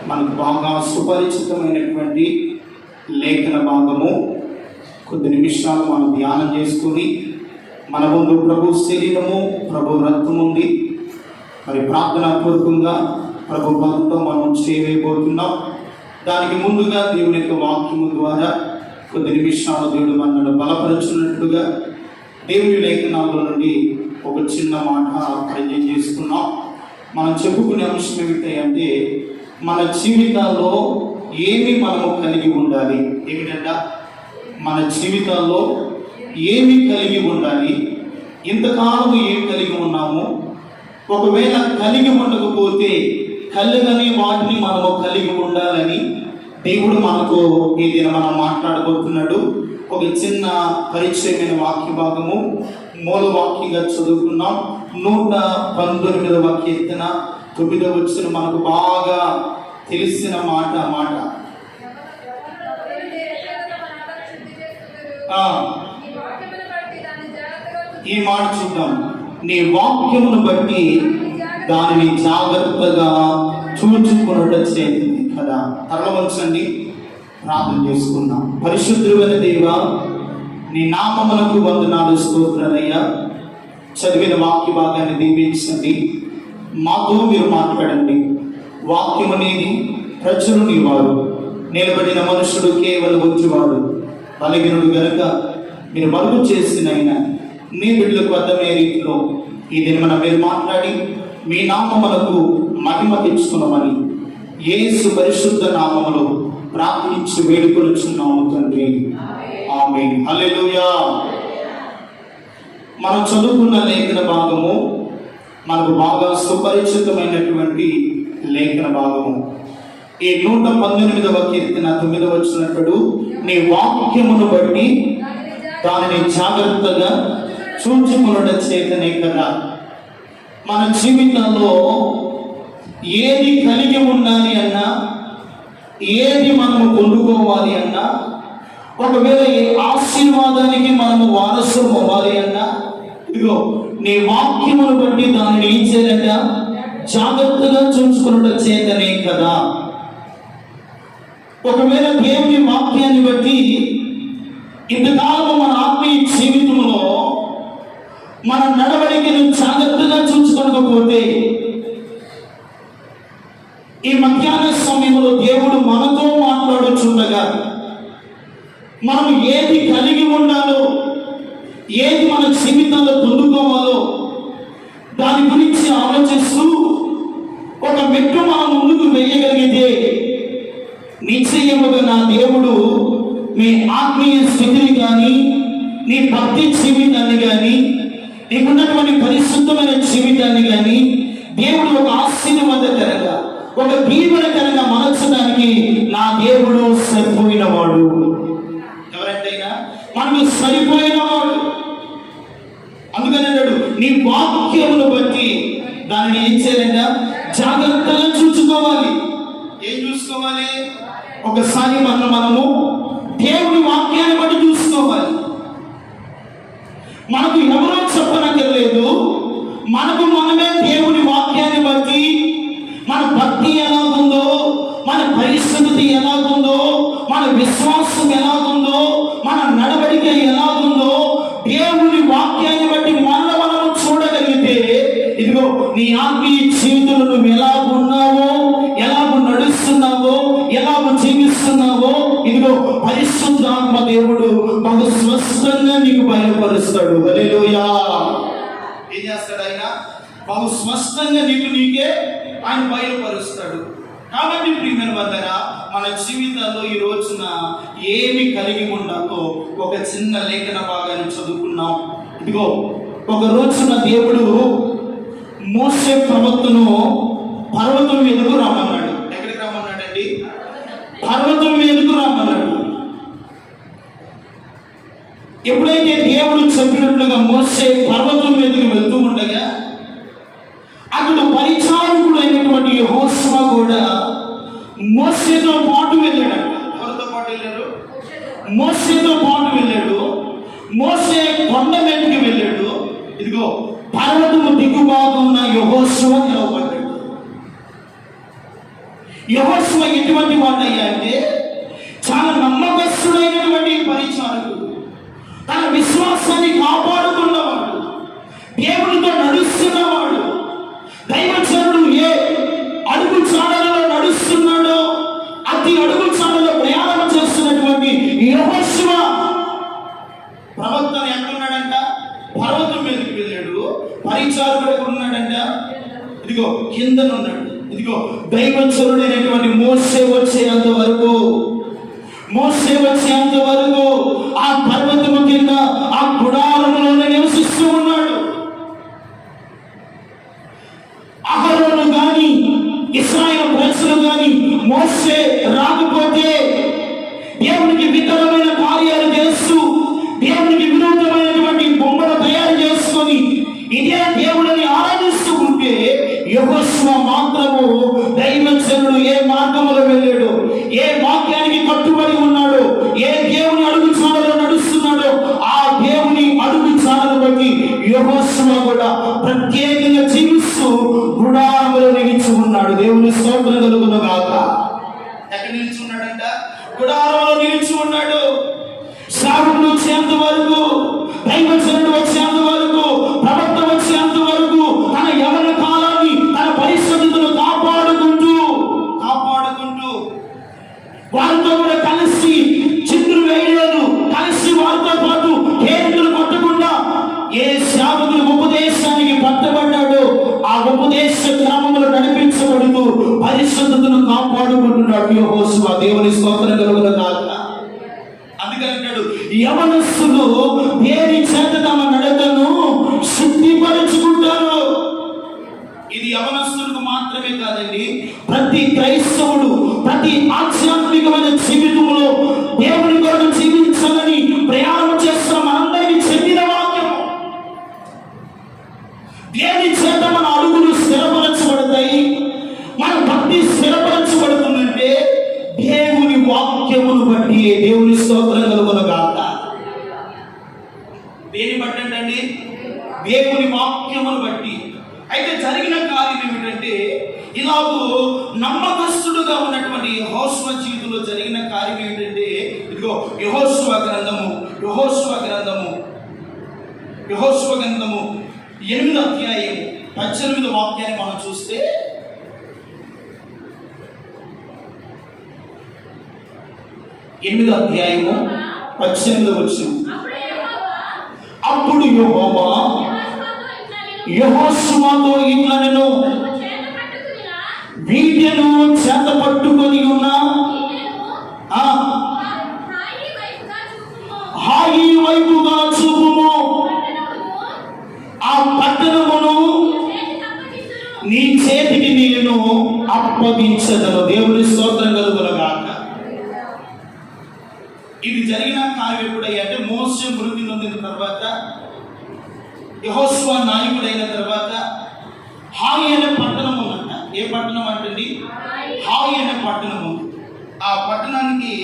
మనకు బాగా సుపరిచితమైనటువంటి లేఖన భాగము. కొద్ది నిమిషాలు మనం ధ్యానం చేసుకుని, మన ముందు ప్రభు శరీరము, ప్రభు రక్తం ఉంది. మరి ప్రార్థనాపూర్వకంగా ప్రభు భక్తితో మనం చేయబోతున్నాం. దానికి ముందుగా దేవుని యొక్క వాక్యము ద్వారా కొద్ది నిమిషాలు దేవుడు మనల్ని బలపరచున్నట్లుగా దేవుని లేఖనాల నుండి ఒక చిన్న మాట పరిచయం చేసుకున్నాం. మనం చెప్పుకునే అంశం ఏమిటంటే, మన జీవితాల్లో ఏమి మనము కలిగి ఉండాలి. ఏమిటంటే, మన జీవితాల్లో ఏమి కలిగి ఉండాలి, ఇంతకాలం ఏమి కలిగి ఉన్నాము, ఒకవేళ కలిగి ఉండకపోతే కలిగని వాటిని మనము కలిగి ఉండాలని దేవుడు మనతో ఈ దిన మనం మాట్లాడబోతున్నాడు. ఒక చిన్న పరిచయమైన వాక్య భాగము మూల వాక్యంగా చదువుకున్నాం. 119వ కీర్తన 9వ వచనం మనకు బాగా తెలిసిన మాట. ఈ మాట చూద్దాం. నీ వాక్యమును బట్టి దానిని జాగ్రత్తగా చూచుకున్నట చేయండి కదా. తరలవచ్చండి, ప్రార్థన చేసుకున్నాం. పరిశుద్ధుడైన దేవా, నీ నామమునకు వందనాలు, స్తోత్రాలయ్యా. చదివిన వాక్య భాగాన్ని దీవించండి, మాతో మీరు మాట్లాడండి. వాక్యం అనేది ప్రజలు నీవారు, నిలబడిన మనుషుడు కేవలం వచ్చేవాడు. బలహీనుడు గనుక మీరు మరుగు చేసినైనా మీ బిడ్డలకు అర్థమయ్యే రీతిలో ఈ దినమున మీరు మాట్లాడి మీ నామములకు మహిమ తెచ్చుకున్నామని యేసు పరిశుద్ధ నామములో ప్రార్థించి వేడుకొనుచున్నాము తండ్రి, ఆమేన్. హల్లెలూయా. మనం చదువుకున్న లేఖన భాగము మనకు బాగా సుపరిచితమైనటువంటి లేఖన భాగము. ఈ 119వ కీర్తన 9వ వచనం, నీ వాక్యమును బట్టి దానిని జాగ్రత్తగా చూచుకున్నట చేతనే కదా. మన జీవితంలో ఏది కలిగి ఉండాలి అన్నా, ఏది మనము పొందుకోవాలి అన్నా, ఒకవేళ ఏ ఆశీర్వాదానికి మనము వారసులు అవ్వాలి అన్నా, ఇదిగో నీ వాక్యమును బట్టి దానిని ఏం చేయాలంట, జాగ్రత్తగా చూసుకున్నట చేతనే కదా. ఒకవేళ దేవుని వాక్యాన్ని బట్టి ఇంతకాలం మన ఆత్మీయ జీవితంలో మన నడవడికను జాగ్రత్తగా చూసుకోకపోతే, ఈ మధ్యాహ్న సమయంలో దేవుడు మనతో మాట్లాడుచుండగా మనం ఏది కలిగి ఉండాలో, ఏది మన జీవితంలో పొందుకోవాలో దాని గురించి ఆలోచిస్తూ ఒక మెట్టు మనం ముందుకు వెయ్యగలిగితే, నిశ్చయముగా నా దేవుడు మీ ఆత్మీయ స్థితిని కానీ, నీ భక్తి జీవితాన్ని కానీ, నీకున్నటువంటి పరిశుద్ధమైన జీవితాన్ని కానీ దేవుడు ఒక ఆశీర్వాదకరంగా, ఒక దీవెనకరంగా మార్చడానికి నా దేవుడు సరిపోయినవాడు. ఎవరంటైనా మనకు సరిపోయినవాడు. అందుకని అన్నాడు, నీ వాక్యమును బట్టి దానిని ఏం చేయాలంట, జాగ్రత్తగా చూసుకోవాలి. ఏం చూసుకోవాలి? ఒకసారి మనము దేవుని వాక్యాన్ని బట్టి చూసుకోవాలి. మనకు ఎవరో చెప్పనక్కర్లేదు, మనకు మనమే దేవుని వాక్యాన్ని బట్టి మన భక్తి ఎలాగుందో, మన పరిస్థితి ఎలాగుందో, మన విశ్వాసం ఎలాగుందో, మన నడవడిక ఎలాగుందో దేవుని వాక్యాన్ని బట్టి మనము చూడగలిగితే, ఇదిగో నీ ఆత్మీయ జీవితంలో నువ్వు ఎలాగున్నావో, ఎలాగ నడుస్తున్నావో, ఎలాగ జీవిస్తున్నావో, ఇదిగో పరిశుద్ధాత్మ దేవుడు బహు స్పష్టంగా నీకు బయలుపరుస్తాడు. హల్లెలూయా. ఏం చేస్తాడు ఆయన? బహు స్పష్టంగా నీకే ఆయన బయలుపరుస్తాడు. కాబట్టి ప్రియమైన వారలారా, మన జీవితాల్లో ఈ రోజున ఏమి కలిగి ఉండాలో ఒక చిన్న లేఖన భాగాన్ని చదువుకున్నాం. ఇదిగో ఒక రోజున దేవుడు మోసే ప్రవక్తను పర్వతం మీదకు రమ్మన్నాడు. ఎక్కడికి రమ్మన్నాడండి? పర్వతం మీదకు రమ్మన్నాడు. ఎప్పుడైతే దేవుడు చెప్పినట్లుగా మోసే పర్వతం మీదకు వెళ్తూ ఉండగా, అక్కడ పరిచారకుడు అయినటువంటి యెహోషువ కూడా మోసేతో పాటు వెళ్ళాడు. ఎవరితో పాటు వెళ్ళాడు? మోసేతో పాటు వెళ్ళాడు. మోసే కొండ మీదకి వెళ్ళాడు. ఇదిగో పర్వతము దిగుబాగున్న యెహోషువ నిలబడ్డాడు. యెహోషువ ఎటువంటి వాడయ్యా అంటే చాలా నమ్మకస్తుడైనటువంటి పరిచారకుడు, తన విశ్వాసాన్ని కాపాడుకున్నవాడు, దేవునితో నడుస్తున్నవాడు. దైవజనుడు ఏ అడుగు చాడలలో నడుస్తున్నాడో అతి అడుగు చాడలో ప్రయాణం చేస్తున్నటువంటి యెహోషువ ప్రవక్తను ఎక్కడున్నాడంట? పర్వతం మీదకి వెళ్ళాడు. పరిచారకుడు ఎక్కడున్నాడంట? ఇదిగో కిందనున్నాడు. ఇదిగో దైవజనుడైనటువంటి మోసే వచ్చేంత వరకు ఆ పర్వతము కింద ఆ గుడారములోనే నివసిస్తూ ఉన్నాడు. అహరోను గాని ఇశ్రాయేలు ప్రజలు గాని మోసే రాకపోతే దేవునికి వికలమైన కార్యాలు చేస్తూ దేవునికి విరుద్ధమైనటువంటి బొమ్మలు తయారు చేసుకొని ఇదే దేవుడిని ఆరాధిస్తూ ఉంటే యెహోషువ మాత్రము దైవజనుడు ఏ మార్గంలో వెళ్ళాడు, ఏ వాక్యానికి కట్టుబడి ఉన్నాడో, ఏ దేవుని అడుగు చాడలో నడుస్తున్నాడో ఆ దేవుని అడుగు చాడను బట్టి యెహోషువ కూడా ప్రత్యేకంగా జీవిస్తూ గుడారములో నిలిచి ఉన్నాడు. దేవుని స్తోత్రం కలుగును గాక. ఎక్కడ నిలిచి ఉన్నాడంట? గుడారంలో నిలిచి ఉన్నాడు. సాగులు వచ్చేంత వరకు, దైవజనుడు వచ్చేంత వరకు, ప్రవక్త వచ్చేంత వరకు తన యవన కాలాన్ని, తన పరిస్థితులను కాపాడుకుంటూ వారితో కూడా కలిసి చిందులు వేయలేదు, కలిసి వారితో పాటు కేంద్రులు కొట్టకుండా ఏ సేవకులు ఉపదేశానికి పట్టబడ్డాడో ఆ ఉపదేశ క్రమములు నడిపించబడుతూ పరిశుద్ధతను కాపాడుకుంటున్నాడు యెహోషువ. దేవుని స్తోత్రం కలుగును గాక. అందుకంటాడు యవనస్తులు దేని చేత తమ నడకను శుద్ధిపరుచుకుంటారు. ఇది యవనస్తులకు మాత్రమే కాదండి, ప్రతి క్రైస్తవుడు ప్రతి ఆధ్యాత్మికమైన జీవితంలో దేవుని కొరకు జీవించాలని ప్రయాణం చేస్తున్న మనందరికీ చెందిన వాక్యం. దేని చేత మన అడుగులు స్థిరపరచబడతాయి, మన భక్తి స్థిరపరచబడుతుందంటే దేవుని వాక్యమును బట్టి. దేవుని స్తోత్రం కలుగును గాక. దేని బట్టి అండి? దేవుని వాక్యమును బట్టి. అయితే జరిగిన కార్యం ఏమిటంటే, ఇలాగూ నమ్మకస్తుడుగా ఉన్నటువంటి యెహోషువ జీవితంలో జరిగిన కార్యం ఏమిటంటే, ఇదిగో యెహోషువ గ్రంథము 8వ అధ్యాయం 18వ వాక్యాన్ని మనం చూస్తే, ఎనిమిదో అధ్యాయము 18వ వచనం. అప్పుడు యెహోవా యెహోషువతో ఇట్లనెను, వీటెను చేత పట్టుకొని ఉన్న హాయి వైపుగా చూపుము, ఆ పట్టణమును నీ చేతికి నేను అప్పగించదను. దేవుని స్తోత్రం కలుగును గాక. ఇది జరిగిన కార్యం ఎప్పుడయ్యంటే, మోసే మృతి నొందిన తర్వాత, యెహోషువ నాయకుడైన తర్వాత హాయి అనే పట్టణం ఉందంట. ఏ పట్టణం అంటే? హాయి అనే పట్టణం ఉంది. ఆ పట్టణానికి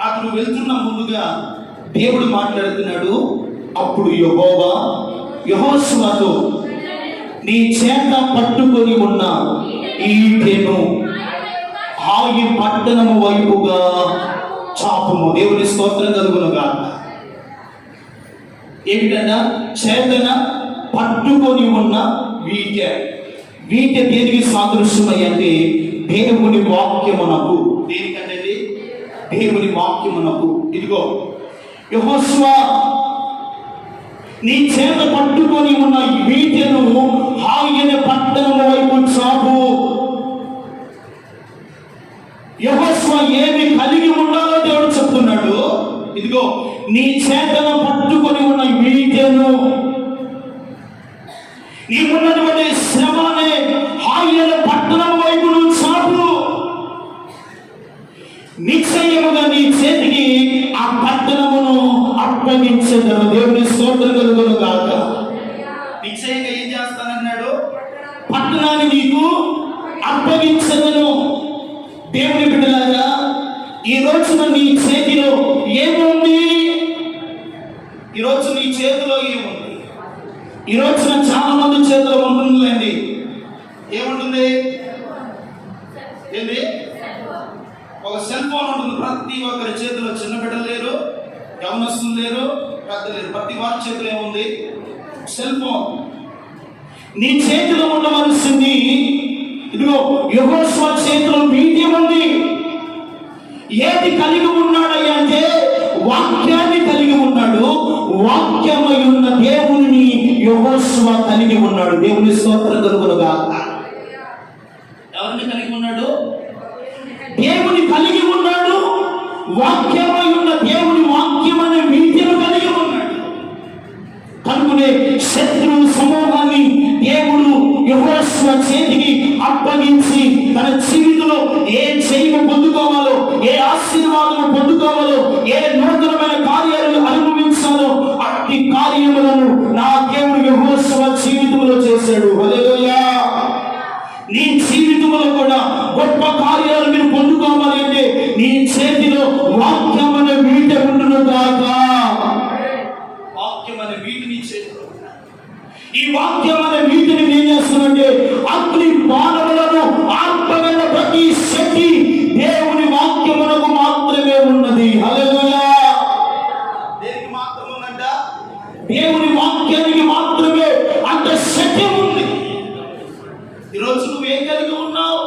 అతను వెళ్తున్న ముందుగా దేవుడు మాట్లాడుతున్నాడు. అప్పుడు యెహోవా యెహోషువతో, నీ చేత పట్టుకొని ఉన్న ఈటెను హాయి పట్టణము వైపుగా చాపుము. దేవుని స్తోత్రం కలుగును గాక. ఏమిటన్నా? చేతన పట్టుకొని ఉన్న వీటె. దేనికి సాదృశ్యమై అంటే దేవుని వాక్యమునకు. దేనికంటే? దేవుని వాక్యమునకు. ఇదిగో యెహోషువ, నీ చేత పట్టుకొని ఉన్న వీటెను హాయి పట్టణము వైపు చాపు. యెహోషువ ఏమి కలిగి ఉండాలో దేవుడు చెప్తున్నాడు. ఇదిగో నీ చేతన పట్టుకొని ఉన్న వీటెను, నీకున్నటువంటి శ్రమనే హాయి పట్టణం వైపు నువ్వు చాపు. నిశ్చయముగా నీ చేతికి ఆ పట్టణమును అప్పగించదను. దేవుని స్తోత్రం కలుగును గాక. నిశ్చయంగా ఏం చేస్తానన్నాడు? పట్టణాన్ని నీకు అప్పగించదను. దేవుని బిడ్డలారా, ఈ రోజున నీ చేతిలో ఏముంది? ఈ రోజు నీ చేతిలో ఏముంది? ఈ రోజున చాలా మంది చేతిలో ఉంటుందండి. ఏముంటుంది? ఏంటి? ఒక సెల్ ఫోన్ ఉంటుంది ప్రతి ఒక్కరి చేతిలో. చిన్న బిడ్డలు లేరు, యవనస్తులు లేరు, పెద్ద లేరు, ప్రతి వారి చేతిలో ఏముంది? Cell phone. నీ చేతిలో ఉండవలసింది ఇదిగో యెహోషువ చేతిలో మీడియం ఉంది. ఏది కలిగి ఉన్నాడయ్యా అంటే వాక్యాన్ని కలిగి ఉన్నాడు. వాక్యమై ఉన్న దేవుని యెహోషువ కలిగి ఉన్నాడు. దేవుని స్తోత్రం కలుగునుగాక. ఎవరిని కలిగి ఉన్నాడు? దేవుని కలిగి ఉన్నాడు. వాక్యమై ఉన్న దేవుని వాక్యం అనే మీడియం కలిగి ఉన్నాడు. కనుకునే శత్రు సమూహాన్ని దేవుడు యెహోషువ చేతికి అప్పగించి తన జీవితంలో ఏ జయము పొందుకోవాలో, ఏ ఆశీర్వాదము పొందుకోవాలో, ఏ నూతనమైన కార్యాలను అనుభవించాలో అట్టి కార్యములను నా దేవుడు యెహోషువ జీవితంలో చేశాడు. హల్లెలూయా. నీ జీవితంలో కూడా గొప్ప కార్యాలు మీరు పొందుకోవాలి అంటే నీ చేతిలో వాక్యం అనే వీట ఉండును గాక. వాక్యం అనే వీటిని చేతిలో, ఈ వాక్యం అనే వీటిని ఏం చేస్తున్నంటే అగ్ని బాణములను ఆర్పగల ప్రతి శక్తి దేవుని వాక్యమునకు మాత్రమే ఉన్నది. హల్లెలూయా. దేనికి మాత్రం ఉందంట? దేవుని వాక్యానికి మాత్రమే అంత శక్తి ఉంది. ఈరోజు నువ్వేం కలిగి ఉన్నావు?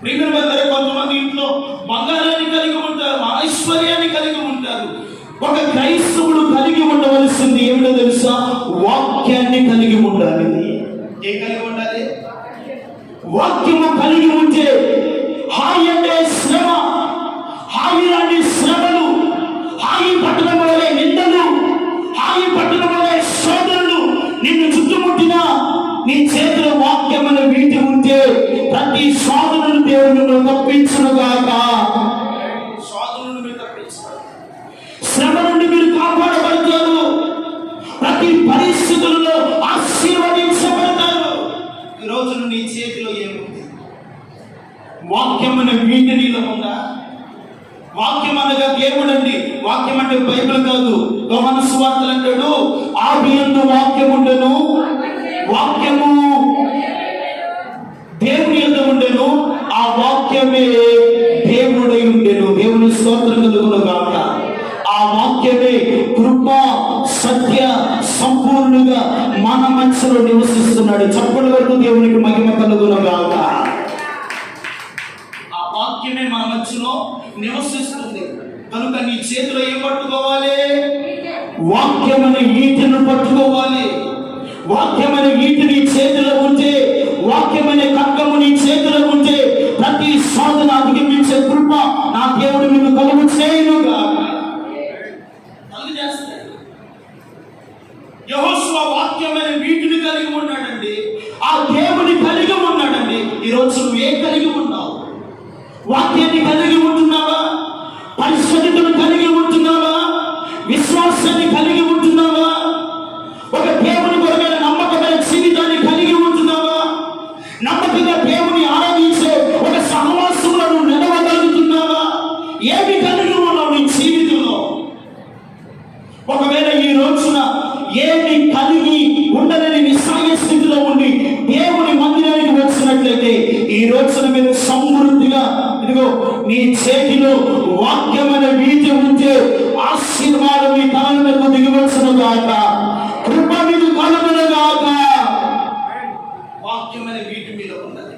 ప్రియమైన కొంతమంది ఇంట్లో బంగారాన్ని కలిగి ఉంటారు, ఐశ్వర్యాన్ని కలిగి ఉంటారు. ఒక క్రైస్తవుడు కలిగి ఉండవలసింది ఏమిటో తెలుసా? వాక్యాన్ని కలిగి ఉండాలి. ఏం కలిగి ఉండాలి? వాక్యము కలిగి ఉంటే హాయి అంటే శ్రమ, హాయి లాంటి శ్రమలు, హాయి పట్టణం వలె నిందలు, హాయి పట్టణం వలె శోధనలు నిన్ను చుట్టుముట్టినా నీ చేతిలో వాక్యం అనే వీటి ఉంటే ప్రతి శోధనను దేవుడు తప్పించునుగాక. శోధనను మీరు తప్పించారు, శ్రమ నుండి మీరు కాపాడబడతారు, ప్రతి పరిస్థితులలో ఆశీర్వదించబడతారు. ఈ రోజు నీ చేతిలో ఏముంది? వాక్యం అనే వీటి నీలో ఉందా? వాక్యం అనగా దేవుడు అండి. వాక్యం అంటే బైబిల్ కాదు. యోహాను సువార్తలు అంటాడు, ఆది యందు వాక్యం ఉండెను, వాక్యము దేవుని యందు ఉండెను, ఆ వాక్యమే దేవుడై ఉండెను. దేవుని స్తోత్రం కలుగునుగాక. ఆ వాక్యమే కృప సత్య సంపూర్ణంగా మన మనసులో నివసిస్తున్నాడు. చప్పటి వరకు దేవునికి మహిమ కలుగునుగాక. ఆ వాక్యమే మన మధ్యలో నివసిస్తుంది. కనుక నీ చేతిలో ఏం పట్టుకోవాలి? వాక్యమనే ఈటెను పట్టుకోవాలి. వాక్యమనే ఈట నీ చేతిలో ఉంటే, వాక్యమనే ఖడ్గము నీ చేతిలో ఉంటే ప్రతి సాధన అధిగమించే కృప నా దేవుడు నిన్ను కలుగు చేయునుగా. యెహోషువ వాక్యమనే వీటిని కలిగి ఉన్నాడండి. ఆ దేవుని కలిగి ఉన్నాడండి. ఈరోజు నువ్వు ఏం కలిగి ఉన్నావు? వాక్యాన్ని కలిగి ఉంటున్నావా? పరిశుద్ధతను కలిగి ఉంటున్నావా? విశ్వాసాన్ని కలిగి ఉంటున్నావా? ఒక దేవుని కొరమైన నమ్మకమైన జీవితాన్ని కలిగి ఉంటున్నావా? నమ్మకంగా దేవుని ఆరాధించే ఒక సహవాసంలో నువ్వు నిలవగలుగుతున్నావా? ఏమి కలిగి ఉన్నావు నీ జీవితంలో? ఒకవేళ ఈ రోజున ఏమి కలిగి ఉండలేని నిస్సాయ స్థితిలో ఉండి దేవుని మందిరానికి వచ్చినట్లయితే ఈ రోజున మీరు సమృద్ధిగా ఇదిగో నీ చేతిలో వాక్యం అనే వీటి ఉంటే ఆశీర్వాదం మీ తల మీద దిగవచ్చును గాక. కృప మీకు కలుగును గాక. వాక్యం అనే వీటి మీద ఉన్నది.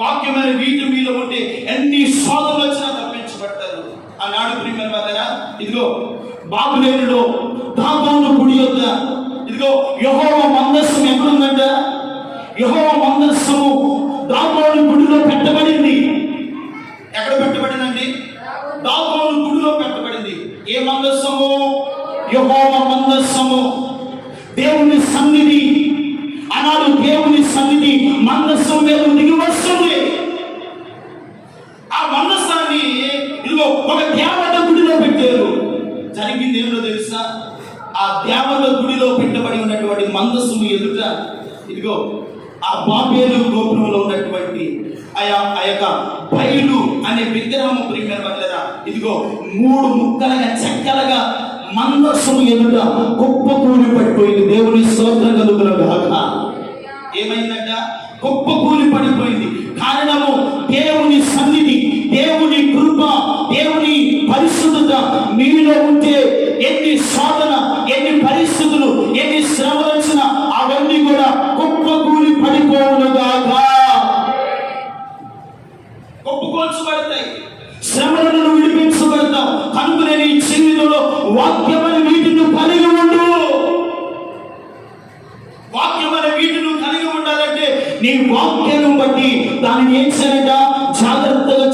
వాక్యం అనే వీటి మీద ఉంటే ఎన్ని శోధనలు వచ్చినా తప్పించబడతారు. ఆనాడు ప్రియమైన వారా, ఇదిగో బాబులేనులో దాగోను గుడి యొద్ద ఇదిగో యెహోవా మందస్సం ఎక్కడుందంట? యెహోవా మందస్సము దాగోను గుడిలో పెట్టబడింది. ఎక్కడ పెట్టబడిందండి? దాగోను గుడిలో పెట్టబడింది. ఏ మందస్సము? యెహోవా మందస్సము, దేవుని సన్నిధి. ఆనాడు దేవుని సన్నిధి మందస్సం మీద దిగి వస్తుంది. ఆ మందస్సాన్ని ఇదిగో ఒక దేవత గుడిలో పెట్టారు. జరిగింది ఏమిటో తెలుసా? ఆ దేవత గుడిలో పెట్టబడి ఉన్నటువంటి మందస్సుము ఎదుట ఇదిగో ఆ బాబేలు గోపురంలో ఉన్నటువంటి ఆ యొక్క బయలు అనే విగ్రహము ప్రియమైన వాళ్ళరా ఇదిగో 3 ముక్కలుగా చెక్కలుగా మందస్సుము ఎదుట గొప్ప కూలి పడిపోయింది. దేవుని స్తోత్రం కలుగును గాక. ఏమైందంట? గొప్ప కూలి పడిపోయింది. కారణము దేవుని సన్నిధి, దేవుని కృప, దేవుని పరిశుద్ధత మీలో ఉంటే ఎన్ని సాధన, ఎన్ని పరిస్థితులు, ఎన్ని శ్రమలు వచ్చినా అవన్నీ కూడా కుప్పకూలి పడిపోవునుగాక. ఒప్పుకోల్చబడతాయి, శ్రమలను విడిపించబడతావు. కనుకనే నీ జీవితంలో వాక్యమని వీటిని కలిగి ఉండు. వాక్యమని వీటిని కలిగి ఉండాలంటే నీ వాక్యాన్ని బట్టి దానిని ఏం చేయాలంట? జాగ్రత్తగా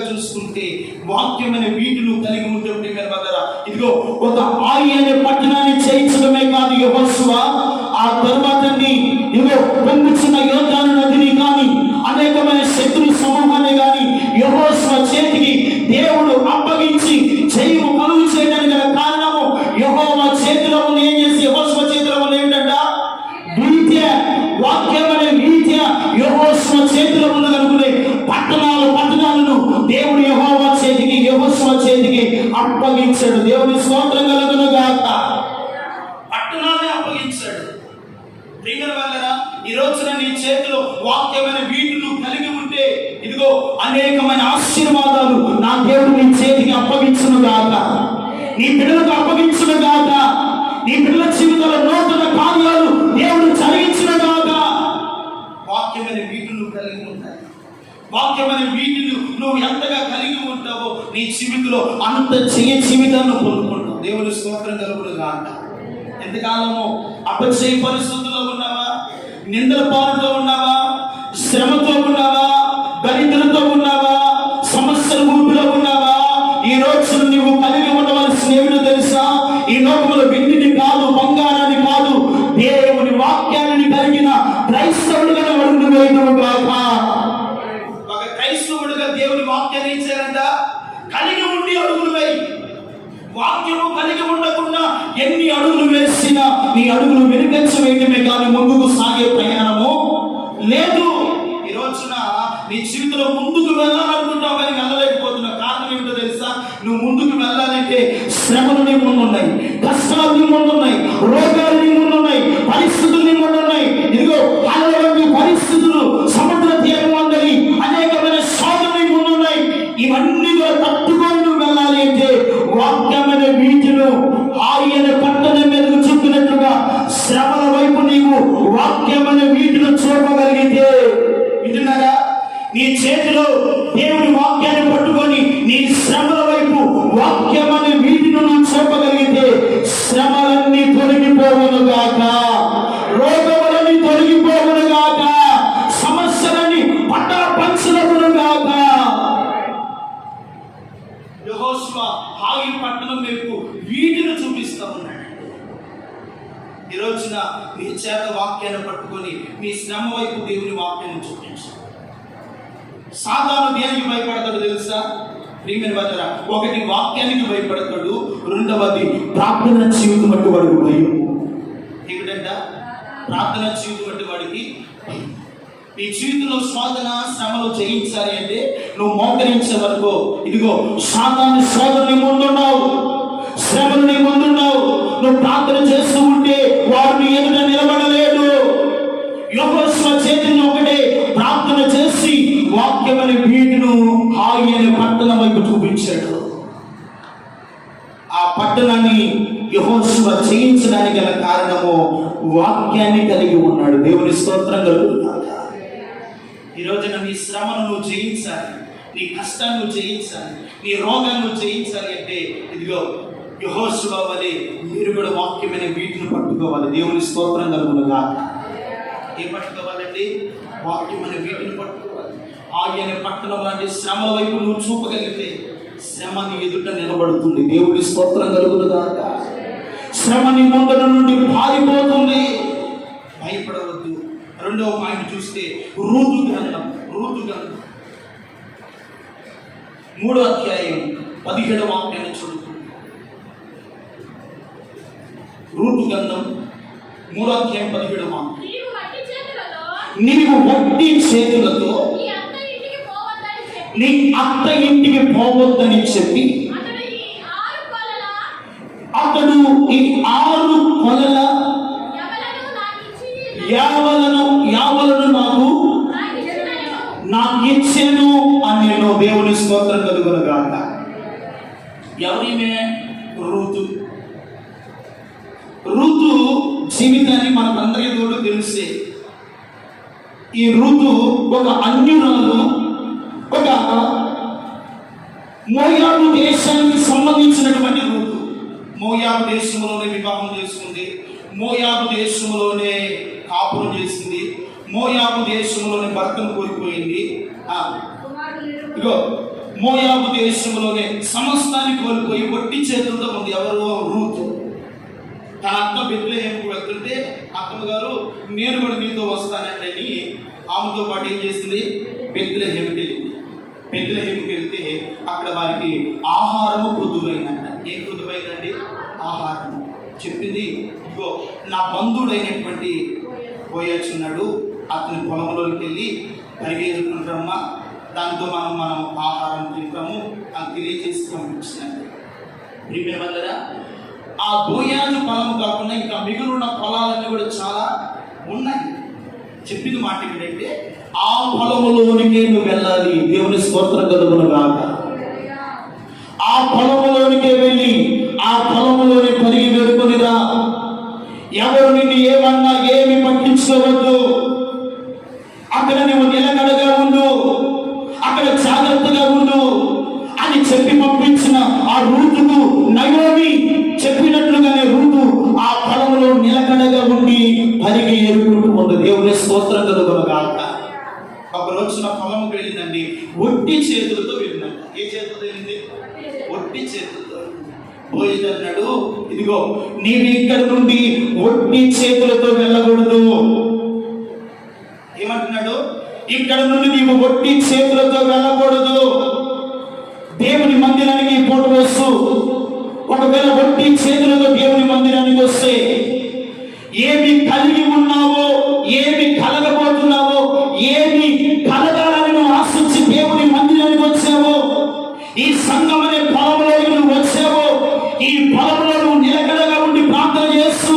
చూసుకుంటే వాక్యమైన వీటిని కలిగి ఉంటే ఇదిగో ఒక ఆయి అనే పట్టణాన్ని చేయించడమే కాదు యెహోషువ, ఆ తర్వాత ఇదిగో పొంగుచున్న యోర్దాను నదిని కానీ అనేకమైన శత్రు సమూహాన్ని కానీ యెహోషువ చేతికి దేవుడు అప్పగించి జయము కలుగు చేయడానికి గల కారణము యెహోవా చేతిలో ఉన్న ఏం చేసి యెహోషువ చేతిలో ఉన్న ఏమిటంట? విద్య, వాక్యం అనే విద్య యెహోషువ చేతిలో ఉన్న కనుకునే పట్టణాలను దేవుడు యెహోవా చేతికి, యెహోషువ చేతికి అప్పగించాడు. దేవుని స్తోత్రం కలుగును గాక. పట్టణాన్ని అప్పగించాడు. ప్రియమైన వాళ్ళరా, ఈ రోజున నీ చేతిలో వాక్యమైన వీటిని కలిగి ఉంటే ఇదిగో అనేకమైన ఆశీర్వాదాలు నా దేవుడు నీ చేతికి అప్పగించును గాక, నీ బిడ్డలకు అప్పగించును గాక, నీ బిడ్డల జీవితాల నూతన కార్యాలు దేవుడు జరిగించును గాక. వాక్యమైన వీటిని కలిగి ఉంటాయి. వాక్యమైన వీటిని నువ్వు ఎంతగా కలిగి ఉంటావో నీ జీవితంలో అంత జీవితాన్ని పొందుకుంటావు. దేవుని స్తోత్రం కలుగును గాక. ఎంతకాలము అపజయ పరిస్థితుల్లో ఉన్నావా? నిందల పాలుతో ఉన్నావా? శ్రమతో ఉన్నావా? దరిద్రతో ఉన్నావా? సమస్యల ఊపిలో ఉన్నావా? ఈ రోజు నువ్వు కలిగి ఉండవలసిన ఏమిటో తెలుసా? ఈ లోకంలో వెండిని కాదు, బంగారాన్ని కాదు, దేవుని వాక్యాన్ని కలిగిన క్రైస్తవులుగా అడుగులు వేయడం కాక. ఒక క్రైస్తవుడుగా దేవుని వాక్యాన్ని ఇచ్చారంట, కలిగి ఉండి అడుగులు వేయి. వాక్యము కలిగి ఉండకుండా ఎన్ని అడుగులు వేసినా నీ అడుగులు వెనుకంచ వేయటమే కానీ ముందుకు సాగే ప్రయాణము లేదు. ఈ రోజున నీ జీవితంలో ముందుకు వెళ్ళాలనుకుంటావు కానీ వెళ్ళలేకపోతున్నావు. కారణం ఏమిటో తెలుసా? నువ్వు ముందుకు వెళ్ళాలంటే శ్రమలు నీ ముందున్నాయి, కష్టాలు నీ ముందున్నాయి, రోగాలు నీ ముందున్నాయి, పరిస్థితులు నీ ముందున్నాయి. ఇదిగో అలాంటి పరిస్థితులు, సముద్ర తీరం అందరి అనేకమైన సాధనలు నీ ముందున్నాయి. ఇవన్నీ కూడా తట్టుకొని నువ్వు వెళ్ళాలి అంటే వాక్యమైన వీటిను ఆయన పట్టణం మీదకు చూపినట్లుగా శ్రమల వైపు నీవు వాక్యమైన వీటిని చూపగలిగితే, వింటున్నారా? నీ చేతిలో దేవుని వాక్యాన్ని పట్టుకొని నీ శ్రమల వైపు వాక్యమైన వీటిని నువ్వు చూపగలిగితే శ్రమలన్నీ తొలగిపోవును గాక, రోగములన్నీ తొలగిపోవును గాక, సమస్యలన్నీ పటాపంచలవును గాక. యెహోషువ హాయి పట్టణం వైపు వీటిని చూపిస్తా ఉన్నాడు. ఈ రోజున నీ చేత వాక్యాన్ని పట్టుకొని నీ శ్రమ వైపు దేవుని వాక్యాన్ని చూపించు. సాతాను దేనికి భయపడతాడు తెలుసా? ప్రియమైన వారా, ఒకటి వాక్యానికి భయపడతాడు, రెండవది ప్రార్థన జీవితం బట్టి వాడికి భయం. ఏమిటంట? ప్రార్థన జీవితం బట్టి వాడికి భయం. నీ జీవితంలో శోధన శ్రమలు జయించాలి అంటే నువ్వు మోకరించే వరకు ఇదిగో సాతాను శోధన నీ ముందున్నావు, శ్రమలు నీ ముందున్నావు. నువ్వు ప్రార్థన చేస్తూ ఉంటే వాడు నీ ఎదుట నిలబడలేడు. యెహోషువ చేతిని ఒకటే ప్రార్థన చేసి వాక్యమని వీటిను హాయి అనే పట్టణం వైపు చూపించాడు. ఆ పట్టణాన్ని యెహోషువ జయించడానికి గల కారణము వాక్యాన్ని కలిగి ఉన్నాడు. దేవుని స్తోత్రం కలుగును. ఈ రోజున నీ శ్రమను నువ్వు జయించాలి, నీ కష్టాన్ని నువ్వు జయించాలి, నీ రోగాన్ని నువ్వు జయించాలి అంటే ఇదిగో యెహోషువ వలె మీరు కూడా వాక్యమైన వీటిని పట్టుకోవాలి. దేవుని స్తోత్రం కలుగునుగా. ఏం పట్టుకోవాలండి? వాక్యమైన వీటిని పట్టుకోవాలి. ఆయన పట్టణం లాంటి శ్రమల వైపు నువ్వు చూపగలిగితే శ్రమ నీ ఎదుట నిలబడుతుంది. దేవుని స్తోత్రం కలుగునుగా. శ్రమ నీ ముందర నుండి పారిపోతుంది. భయపడవద్దు. రెండవ పాయింట్ చూస్తే రూతు గ్రంథం 3వ అధ్యాయం 17వ వాక్యాన్ని చదువుతుంది. రూతు గ్రంథం 3వ అధ్యాయం 17వ వాక్యం. నీవు వట్టి చేతులతో నీ అత్త ఇంటికి పోవద్దని చెప్పి అతడు ఈ 6 కొలల యావలను నాకు ఇచ్చెను అని దేవుని స్తోత్రం కలుగునుగాక. ఎవరిమే? రూతు. రూతు జీవితాన్ని మనకందరికీ కూడా తెలిసే. ఈ రూతు ఒక అన్యురాలు, ఒక మోయాబు దేశానికి సంబంధించినటువంటి రూతు. మోయాబు దేశంలోనే వివాహం చేసుకుంది, మోయాబు దేశంలోనే కాపురం చేసింది, మోయాబు దేశంలోనే భర్తను కోల్పోయింది. ఇగో మోయాబు దేశంలోనే సమస్తాన్ని కోల్పోయి ఒట్టి చేతులతో ఉంది. ఎవరో రూతు. తన అత్త బెత్లెహేముకు వెళ్తుంటే అత్తమ్మగారు నేను కూడా నీతో వస్తానంటే అని ఆమెతో పాటు ఏం చేసింది? బెత్లెహేముకి వెళ్ళింది. బెత్లెహేముకి వెళ్తే అక్కడ వారికి ఆహారము కొద్దువైందంట. ఏం కొద్దువైందండి? ఆహారం. చెప్పింది, ఇగో నా బంధువుడైనటువంటి పోయొచ్చున్నాడు, అతని పొలంలోకి వెళ్ళి పరిగెత్తుకుంటామా, దాంతో మనం ఆహారం తింటాము అని తెలియజేసి పంపించినట్టు. ప్రియమైన వాళ్ళరా, ఆ బోయాజు పొలము కాకుండా ఇంకా మిగులున్న పొలాలన్నీ కూడా చాలా ఉన్నాయి. చెప్పింది మాట ఏంటంటే, ఆ పొలములోనికి నువ్వు వెళ్ళాలి. దేవుని స్తోత్రం కలుగునుగాక. ఆ పొలములోనికే వెళ్ళి ఆ పొలములోని పరిగి వేడుకొనిరా. ఎవరు నిన్ను ఏమన్నా ఏమి పట్టించుకోవద్దు. అక్కడ నువ్వు నిలకడగా ఉండు, అక్కడ జాగ్రత్తగా ఉండు అని చెప్పి పంపించిన ఆ రూతుకు నయోమి చెప్పినట్లుగానే రూతు ఆ పొలంలో నిలకడగా ఉండి పరిగి ఏరుకుంటూ ఉంది. దేవుని స్తోత్రం కలుగునుగాక. ఒక రోజున పొలంకి వెళ్ళిందండి, ఒట్టి చేతులతో వెళ్ళిందంట. ఏ చేతులతో వెళ్ళింది? ఒట్టి చేతులతో. పోయి అన్నాడు, ఇదిగో నీవు ఇక్కడ నుండి ఒట్టి చేతులతో వెళ్ళకూడదు. ఏమంటున్నాడు? ఇక్కడ నుండి నీవు ఒట్టి చేతులతో వెళ్ళకూడదు. దేవుని మందిరానికి పోటు వస్తూ ఒకవేళ ఒట్టి చేతులతో దేవుని మందిరానికి వస్తే ఏమి కలిగి ఉన్నావో, ఏమి కలగబోతున్నావో, ఏమి కలగాలని నువ్వు ఆశించి దేవుని మందిరానికి వచ్చావో, ఈ సంఘం అనే పొలంలో నువ్వు వచ్చావో, ఈ పొలంలో నువ్వు నిలకడగా ఉండి ప్రార్థన చేస్తూ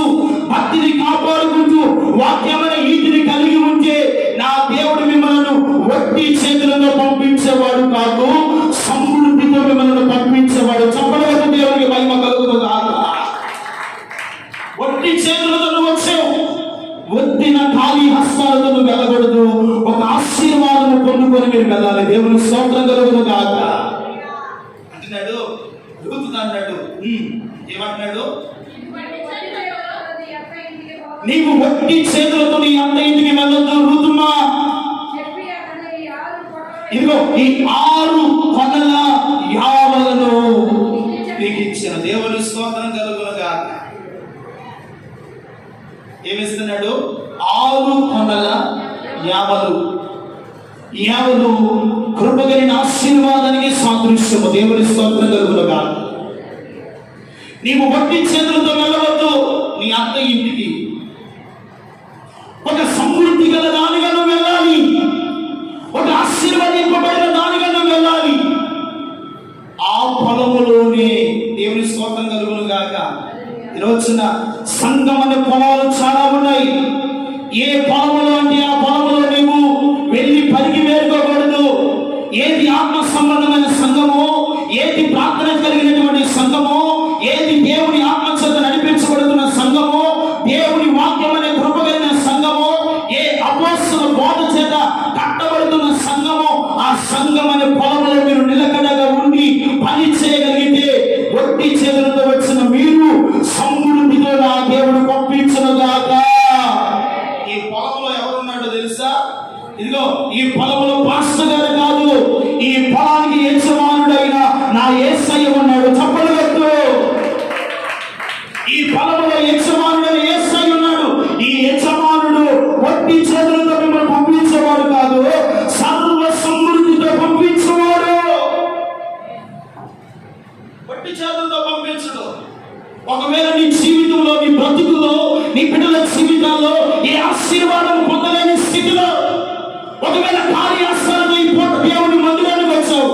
భక్తిని కాపాడుకుంటూ వాక్యమైన ఈటిని కలిగి ఉంటే నా దేవుడు మిమ్మల్ని ఒట్టి చేతులతో పంపించేవాడు కాదు, సమృద్ధితో మిమ్మల్ని పంపించేవాడు. చెప్పలేదు దేవునికి మహిమ కలుగునుగాక. ఒట్టి చేతులతో నువ్వు వచ్చావు, ఒత్తిన ఖాళీ హస్తాలతో నువ్వు వెళ్ళకూడదు. ఒక ఆశీర్వాదం పొందుకొని మీరు వెళ్ళాలి. దేవుని స్తోత్రం కలుగునుగాక. అంటున్నాడు రూతు అన్నాడు, ఏమంటున్నాడు? నీవు ఒట్టి చేతులతో నీ అత్త ఇంటికి వెళ్ళొద్దు రూతుమ్మా. ఇదిగో ఈ 6 కొనల యావలను నీకు ఇచ్చిన. దేవుని స్తోత్రం కలుగునుగాక. ఏమిస్తున్నాడు? 6 కొనల యావలు. యావలు కృపగలిగిన ఆశీర్వాదానికి సాదృశ్యము. దేవుని స్తోత్రం కలుగునుగాక. నీవు ఒట్టి చేతులతో వెళ్ళవద్దు నీ అత్త ఇంటికి. ఒక సమృద్ధి గల దానిగా నువ్వు వెళ్ళాలి, ఒక ఆశీర్వదింపబడిన దానిగా నువ్వు వెళ్ళాలి. ఆ పొలములోనే దేవుని స్తోత్రం కలుగునుగాక. ఈరోజున సంఘం అనే పొలాలు చాలా ఉన్నాయి. ఏ పొలములో అంటే ఆ పొలములో నీవు వెళ్ళి పరిగి వేరుకోకూడదు. ఏది ఆత్మ సంబంధమైన సంఘమో, ఏది ప్రార్థన కలిగినటువంటి సంఘమో, ఏది దేవుని ఆత్మ చేత నడిపించబడుతున్న సంఘమో, దేవుని వాక్యం అనే కృపగలిగిన సంఘమో, ఏ అపోస్తల బోధ చేత కట్టబడుతున్న సంఘమో, ఆ సంఘం అనే పొలంలో మీరు నిలకడగా ఉండి పని చేయగలిగితే ఒట్టి చేతులతో వచ్చిన మీరు సమృద్ధితో నా దేవుడు పంపించునుగాక. ఈ పొలంలో ఎవరున్నాడో తెలుసా? ఇదిగో ఈ పొలంలో పాస్టర్ గారు కాదు, ఈ పొలానికి యజమానుడైన నా యేసయ్య ఉన్నాడు. చప్పలు కొట్టు. ఈ పొలంలో యజమానుడైన యేసయ్య ఉన్నాడు. ఈ యజమానుడు ఒట్టి చేతులతో మిమ్మల్ని పంపించేవాడు కాదు, సర్వ సమృద్ధితో పంపించేవాడు. ఒట్టి చేతులతో పంపించడు. ఒకవేళ నీ జీవితంలో, నీ బ్రతుకులో, నీ బిడ్డల జీవితాల్లో ఏ ఆశీర్వాదం పొందలేని స్థితిలో ఒకవేళ కార్యాస్థానంలో ఈ పూట దేవుని మందిరానికి వచ్చావు,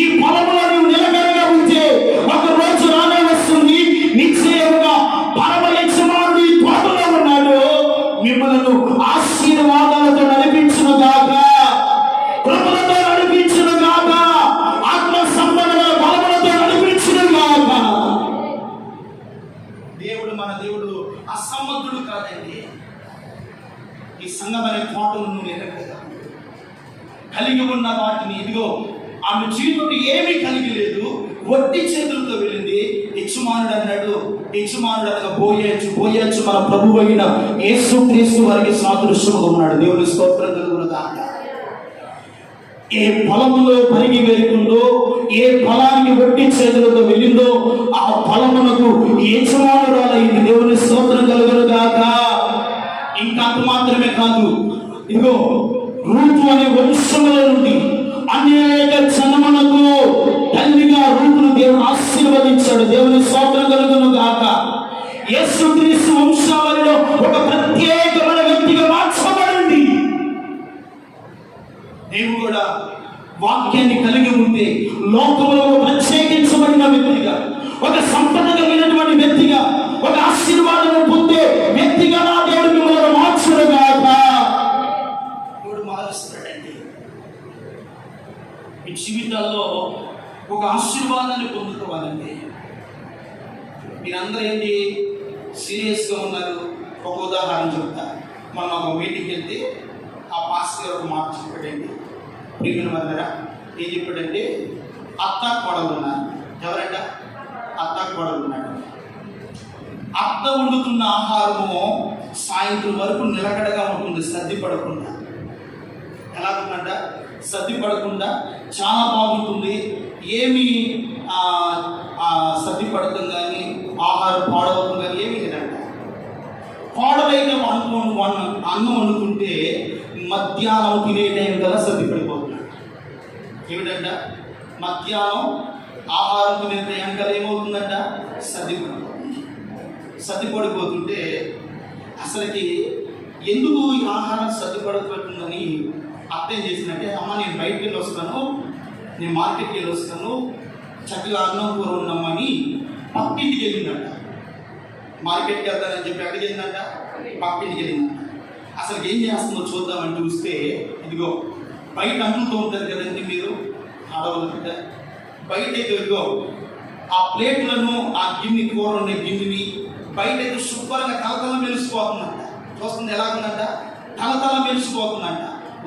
ఈ పొలంలో నువ్వు నిలకడగా ఉంటే ఒక రోజు రానే వస్తుంది. నిశ్చయంగా పరమ యజమానుడు ఈ తోటలో ఉన్నాడు, మిమ్మల్ని ఆశీర్వాదాలతో నడిపించునుగాక, కృపలతో సంఘం అనే తోటను కలిగి ఉన్న వాటిని, ఇదిగో ఆమె జీవితంలో ఏమీ కలిగి లేదు, వడ్డీ చేతులతో వెళ్ళింది. యజమానుడు అన్నాడు, యజమానుడు అనగా బోయచ్చు మన ప్రభువు అయిన యేసుక్రీస్తు వారికి సాదృశ్యముగా ఉన్నాడు. దేవుని స్తోత్రం కలుగునుగాక. ఏ పొలములో పరిగి వెళ్తుందో, ఏ పొలానికి వడ్డీ చేతులతో వెళ్ళిందో ఆ పొలమునకు యజమానురాలైంది. దేవుని స్తోత్రం కలుగునుగాక. ఇంకా అంత మాత్రమే కాదు, ఇదిగో రూతు అనే వంశముల నుండి అనేక జనములకు తల్లిగా రూతును దేవుడు ఆశీర్వదించాడు. దేవుని స్తోత్రం కలుగునుగాక. యేసుక్రీస్తు వంశావళిలో ఒక ప్రత్యేకమైన వ్యక్తిగా మార్చబడింది. దేవుడు కూడా వాక్యాన్ని కలిగి ఉంటే లోకంలో ప్రత్యేకించబడిన వ్యక్తిగా, ఒక సంపద కలిగినటువంటి వ్యక్తిగా, ఒక ఆశీర్వాదం పొందే వ్యక్తిగా నా దేవుడు మిమ్మల్ని మార్చుడుగాక. దేవుడు మారుస్తాడండి. మీ జీవితాల్లో ఒక ఆశీర్వాదాన్ని పొందుకోవాలండి. మీరందరూ ఏంటి సీరియస్గా ఉన్నారు? ఒక ఉదాహరణ చెప్తా. మనం ఒక మీటింగ్కి వెళ్తే ఆ పాస్టర్ గారు ఒక మాట చెప్పాడండి. ప్రియమైన వాళ్ళరా, ఏం చెప్పాడంటే, అత్త కోడలు ఉన్నారు. ఎవరంట? అత్త కోడలు ఉన్నాడు. అత్త వండుతున్న ఆహారము సాయంత్రం వరకు నిలకడగా ఉంటుంది, సర్ది పడకుండా. ఎలా ఉందంట? సర్ది పడకుండా చాలా బాగుంటుంది. ఏమి సర్ది పడటం కానీ ఆహారం పాడవడం కానీ ఏమీ లేదంట. కోడలైన అన్నం వండుకుంటే మధ్యాహ్నం తినే టైం కదా సర్ది పడిపోతున్నాడు. ఏమిటంట? మధ్యాహ్నం ఆహారం తినే టైం కదా ఏమవుతుందంట? సర్ది పడిపోతుంది. సర్ది పడిపోతుంటే అసలుకి ఎందుకు ఈ ఆహారం సర్ది పడిపోతుందని అత్త ఏం చేసిందంటే, అమ్మ నేను బయటికి వెళ్ళి వస్తాను, నేను మార్కెట్కి వెళ్ళి వస్తాను, చక్కగా అన్నం కూర ఉన్నామని పక్కింటికి వెళ్ళిందంట. మార్కెట్కి వెళ్తానని చెప్పి ఎక్కడికి వెళ్ళిందంట? పక్కింటికి వెళ్ళిందంట. అసలు ఏం చేస్తుందో చూద్దామని చూస్తే, ఇదిగో బయట అంటుతూ ఉంటారు కదండి మీరు ఆడవాళ్ళ బిడ్డ, బయట ఇదిగో ఆ ప్లేట్లను, ఆ గిన్నె కూర ఉండే గిన్నెని బయట అయితే శుభ్రంగా తలతల మెలిసిపోతుందంట. చూస్తుంది ఎలాగుందంట? తలతల మెలిసిపోతుందంట.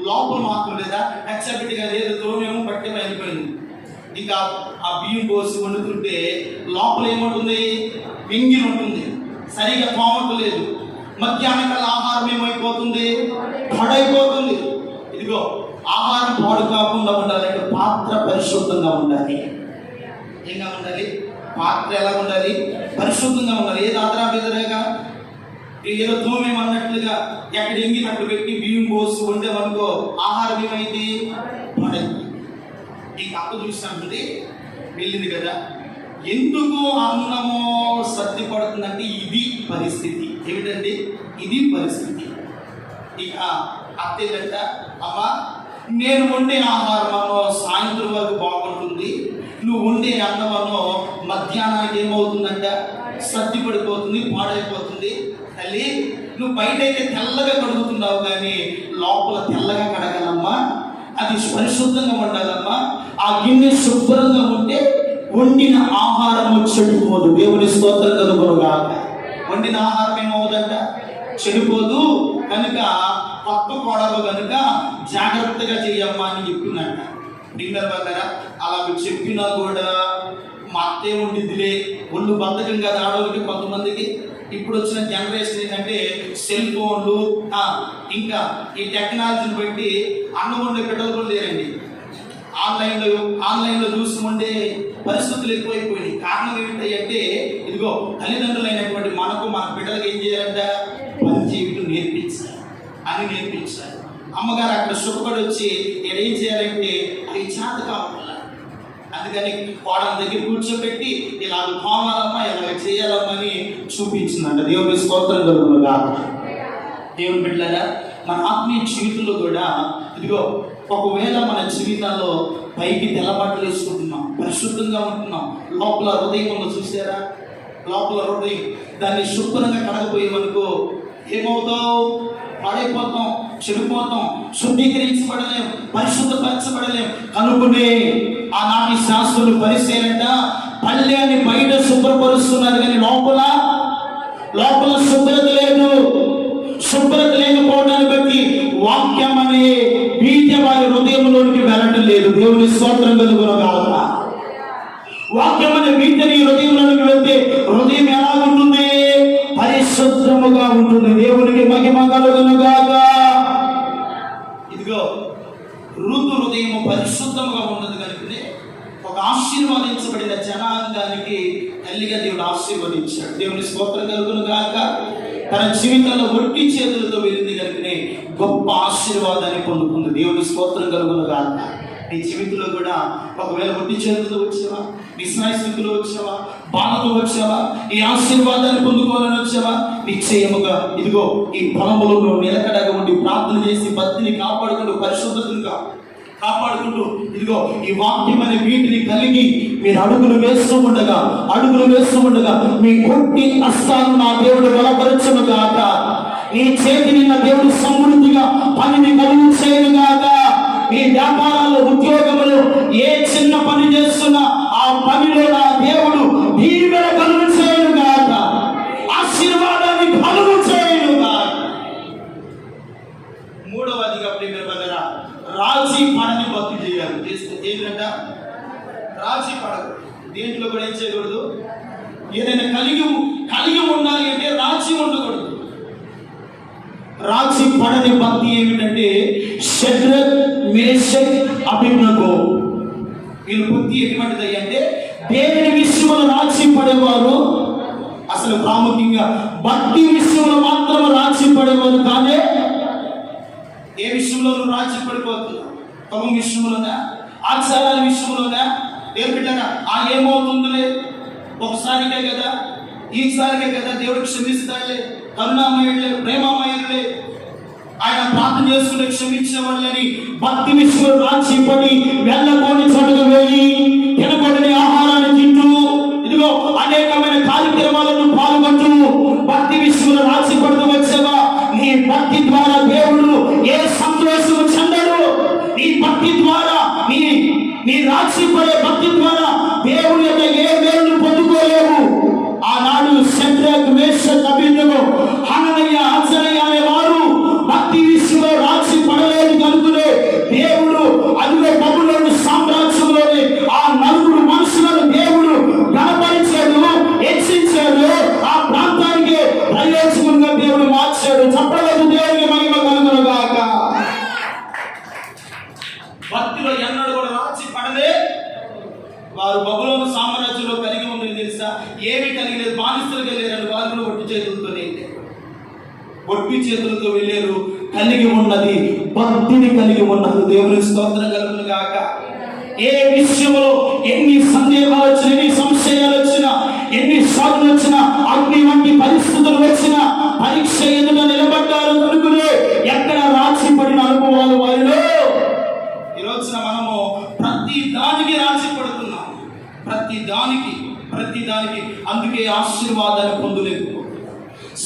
లోపల మాత్రం లేదా ఎక్సెప్ట్గా ఏదో తోమేమో బట్టి వెళ్ళిపోయింది. ఇంకా ఆ బియ్యం పోసి వండుతుంటే లోపల ఏముంటుంది? వెంగిలి ఉంటుంది, సరిగా తోమట్లేదు. మధ్యాహ్నం కల్లా ఆహారం ఏమైపోతుంది? పాడైపోతుంది. ఇదిగో ఆహారం పాడు కాకుండా ఉండాలంటే పాత్ర పరిశుద్ధంగా ఉండాలి. ఏంగా ఉండాలి? పాత్ర ఎలా ఉండాలి? పరిశుద్ధంగా ఉండాలి. ఏది ఆదరా బెదరేగా ఏదో తోమేమన్నట్లుగా ఎక్కడ ఎంగినట్లు పెట్టి బియ్యం పోసి వండేమనుకో ఆహారం ఏమైంది? పాడైంది. ఈ అక్క చూసినట్టుంది వెళ్ళింది కదా. ఎందుకు అన్నము సర్ది పడుతుందంటే ఇది పరిస్థితి. ఏమిటండి? ఇది పరిస్థితి. ఇక అత్తేదంట, అమ్మ నేను వండే ఆహారమనో సాయంత్రం వరకు బాగుంటుంది, నువ్వు వండే అన్నమనో మధ్యాహ్నానికి ఏమవుతుందంట? సర్ది పడిపోతుంది, పాడైపోతుంది. తల్లి నువ్వు బయట అయితే తెల్లగా కడుగుతున్నావు కానీ లోపల తెల్లగా కడగలమ్మా, అది పరిశుద్ధంగా ఉండాలమ్మా. ఆ గిన్నె శుభ్రంగా ఉంటే వండిన ఆహారము చెడిపోదు. దేవుని స్తోత్రం కలుగునుగాక. వండిన ఆహారం ఏమవుతుందంట? చెడిపోదు. కనుక కొత్త కోడలు కనుక జాగ్రత్తగా చెయ్యమ్మా అని చెప్పిందంట. డిన్నర్ దగ్గర అలా చెప్పినా కూడా మా అత్తే ఉండిద్దిలే, ఒళ్ళు బద్ధకం కదా ఆడవాళ్ళకి. కొంతమందికి ఇప్పుడు వచ్చిన జనరేషన్ ఏంటంటే సెల్ ఫోన్లు, ఇంకా ఈ టెక్నాలజీని బట్టి అన్నం వండే బిడ్డలు కూడా లేరండి. ఆన్లైన్లో చూసి ఉండే పరిస్థితులు ఎక్కువైపోయినాయి. కారణం ఏమిటంటే, ఇదిగో తల్లిదండ్రులైనటువంటి మనకు మన బిడ్డలకు ఏం చేయాలంట? పని చేయటం నేర్పించాలి అని నేర్పించాలి. అమ్మగారు అక్కడ సుఖపడి వచ్చి ఏం చేయాలంటే అది చేత కావాలి. అందుకని కోడల దగ్గర కూర్చోబెట్టి ఇలా కోమాలమ్మా, ఇలా చేయాలమ్మని చూపించిందంట. దేవుని స్తోత్రం కలుగునుగాక. దేవుని బిడ్డలారా, మన ఆత్మీయ జీవితంలో కూడా ఇదిగో ఒకవేళ మన జీవితాల్లో పైకి తెల్లబట్టలు వేసుకుంటున్నాం, పరిశుద్ధంగా ఉంటున్నాం, లోపల హృదయం ఉందో చూసారా? లోపల హృదయం దాన్ని శుభ్రంగా కడగపోయేమనుకో ఏమవుతావు? పాడైపోతాం, చెడిపోతాం, శుద్ధీకరించబడలేం, పరిశుద్ధపరచబడలేం. కనుకునే ఆనాటి శాస్త్రులు పరిశీలంట పల్లెని బయట శుభ్రపరుస్తున్నారు కానీ లోపల శుభ్రత లేదు. శుభ్రత లేకపోవడాన్ని బట్టి లేదు. దేవుని స్తోత్రం కలుగునుగాక. వాక్యం అనే వీటిని హృదయంలోకి వెళ్తే హృదయం ఎలా ఉంటుంది? పరిశుద్ధముగా ఉంటుంది. దేవునికి మహిమ కలుగునుగాక. ఇదిగో ఋతు హృదయము పరిశుద్ధంగా ఉన్నది కనుకనే ఒక ఆశీర్వాదించబడిన జనాంగానికి తల్లిగా దేవుడు ఆశీర్వదించాడు. దేవుని స్తోత్రం కలుగునుగాక. తన జీవితంలో ఒట్టి చేతులతో వెళ్ళింది కనుకనే గొప్ప ఆశీర్వాదాన్ని పొందుకుంది. దేవుని స్తోత్రం కలుగునుగాక. నీ జీవితంలో కూడా ఒకవేళ ఒట్టి చేతులతో వచ్చావా, నిస్సాయ స్థితిలో వచ్చావా, బాధతో వచ్చావా, ఈ ఆశీర్వాదాన్ని పొందుకోవాలని వచ్చావా, నిశ్చయముగా ఇదిగో ఈ పొలంలో నిలకడగా ఉండి ప్రార్థన చేసి భక్తిని కాపాడుకుంటూ పరిశుద్ధతను కాపాడుకుంటూ ఇదిగో ఈ వాక్యం అనే వీటిని కలిగి మీరు అడుగులు వేస్తూ ఉండగా మీ కొట్టి హస్తాలు నా దేవుడు బలపరచును గాక. నీ చేతిని నా దేవుడు సమృద్ధిగా పనిని కలుగు చేయను గాక. మీ వ్యాపారాలు, ఉద్యోగములు ఏ చిన్న పని చేస్తున్నా ఆ పనిలో నా దేవుడు దీవెన కలుగు చేయను గాక. ఆశీర్వాదాన్ని కలుగు చేయను గాక. మూడవదిగా ప్రియమైన బిడ్డలారా, రాజీ పడని భక్తి చేయాలి. చేస్తే ఏంటంట? రాజీ పడదు. దేంట్లో కూడా ఏం చేయకూడదు? ఏదైనా కలిగి ఉండాలి అంటే రాజీ ఉండకూడదు. రాజీ పడని భక్తి ఏమిటంటే షద్రక్, మేషక్, అబేద్నెగో వీళ్ళ భక్తి ఎటువంటిది అంటే దేవుని విషయంలో రాజీ పడేవారు. అసలు ప్రాముఖ్యంగా భక్తి విషయంలో మాత్రం రాజీ పడేవారు కాదే. ఏ విషయంలో నువ్వు రాజీ పడిపోతున్నావు? పవం విషయంలోనా, ఆచారాల విషయంలోనా? దేవుడిగా ఏమవుతుందిలే, ఒకసారికే కదా, ఈసారికే కదా, దేవుడు క్షమిస్తాడులే, కరుణామయుడులే, ప్రేమమయుడులే, ఆయన ప్రార్థన చేసుకుని క్షమించిన వాళ్ళని భక్తి విషయంలో రాజీ పడి వెళ్ళకోని చోటుకు వెళ్ళి తినకొడని ఆహారాన్ని తింటూ ఇదిగో అనేకమైన కార్యక్రమాలను పాల్గొంటూ భక్తి విషయంలో రాజీ పడుతూ వచ్చావా? నీ భక్తి ద్వారా దేవుడు ఏ సంతోషము చెందడు. నీ భక్తి ద్వారా నీ రాజీ పడే భక్తి ద్వారా దేవుని యొక్క ఏ మేలు పొందుకోలేవు. ఆనాడు షద్రక్, మేషక్, అబేద్నెగో, హనన్యా, అజర్యా అనే వారు భక్తి విషయంలో రాజీ పడలేదు కనుకనే దేవుడు అదిగో బబులోను సామ్రాజ్యంలోని ఆ నలుగురు మనుషులను దేవుడు గణపరిచాడు, హెచ్చించాడు. ఆ ప్రాంతానికి ప్రయోజకులుగా దేవుడు మార్చాడు. చెప్పలేదు దేవునికి మహిమ కలుగునుగాక. భక్తిలో ఎన్నడూ కూడా రాజీ పడలే వారు. బబులోను సామ్రాజ్యంలో కలిగి ఉంది తెలుసా? ఏమీ కలిగి లేదు, బానిసలుగా లేరని వారు కూడా ఒట్టి చేతులతో వెళ్ళారు. కలిగి ఉన్నది భక్తిని కలిగి ఉన్నది. దేవుని స్తోత్రం కలుగునుగాక. ఏ విషయంలో ఎన్ని సందేహాలు వచ్చినా, ఎన్ని సంశయాలు వచ్చినా, ఎన్ని సాధనలు వచ్చినా, అగ్ని వంటి పరిస్థితులు వచ్చినా పరీక్ష ఎదుట నిలబడ్డారు కనుకనే ఎక్కడ రాజీ పడిన అనుభవాలు వారిలో. ఈ రోజున మనము ప్రతి దానికి రాజీ పడుతున్నాం. ప్రతి దానికి అందుకే ఆశీర్వాదాన్ని పొందలేదు,